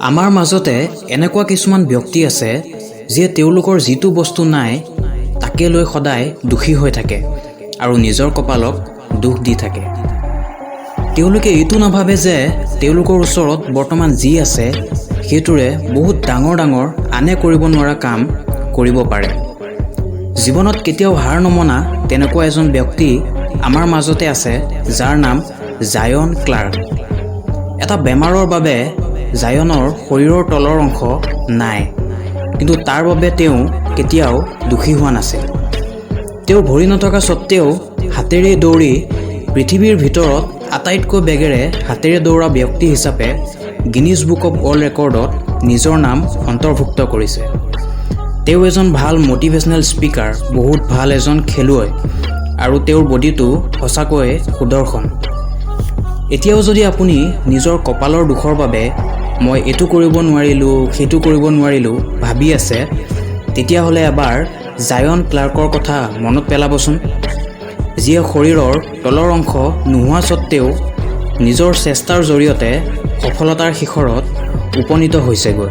আমাৰ মাজতে এনেকুৱা কিছুমান ব্যক্তি আছে যিয়ে তেওঁলোকৰ যিটো বস্তু নাই তাকে লৈ সদায় দুখী হৈ থাকে আৰু নিজৰ কপালক দুখ দি থাকে। তেওঁলোকে এইটো নাভাবে যে তেওঁলোকৰ ওচৰত বৰ্তমান যি আছে সেইটোৰে বহুত ডাঙৰ ডাঙৰ আনে কৰিব নোৱাৰা কাম কৰিব পাৰে। জীৱনত কেতিয়াও হাৰ নমনা তেনেকুৱা এজন ব্যক্তি আমাৰ মাজতে আছে যাৰ নাম জায়ন ক্লাৰ্ক। এটা বেমাৰৰ বাবে জায়নৰ শৰীৰৰ তলৰ অংশ নাই, কিন্তু তাৰ বাবে তেওঁ কেতিয়াও দুখী হোৱা নাছিল। তেওঁ ভৰি নথকা স্বত্তেও হাতেৰে দৌৰি পৃথিৱীৰ ভিতৰত আটাইতকৈ বেগেৰে হাতেৰে দৌৰা ব্যক্তি হিচাপে গিনিজ বুক অৱ ৱৰ্ল্ড ৰেকৰ্ডত নিজৰ নাম অন্তৰ্ভুক্ত কৰিছে। তেওঁ এজন ভাল মটিভেশ্যনেল স্পীকাৰ, বহুত ভাল এজন খেলুৱৈ আৰু তেওঁৰ বডিটো সঁচাকৈয়ে সুদৰ্শন। এতিয়াও যদি আপুনি নিজৰ কপালৰ দুখৰ বাবে মই এইটো কৰিব নোৱাৰিলোঁ, সেইটো কৰিব নোৱাৰিলোঁ ভাবি আছে, তেতিয়াহ'লে এবাৰ জায়ন ক্লাৰ্কৰ কথা মনত পেলাবচোন, যিয়ে শৰীৰৰ তলৰ অংশ নোহোৱা স্বত্তেও নিজৰ চেষ্টাৰ জৰিয়তে সফলতাৰ শিখৰত উপনীত হৈছেগৈ।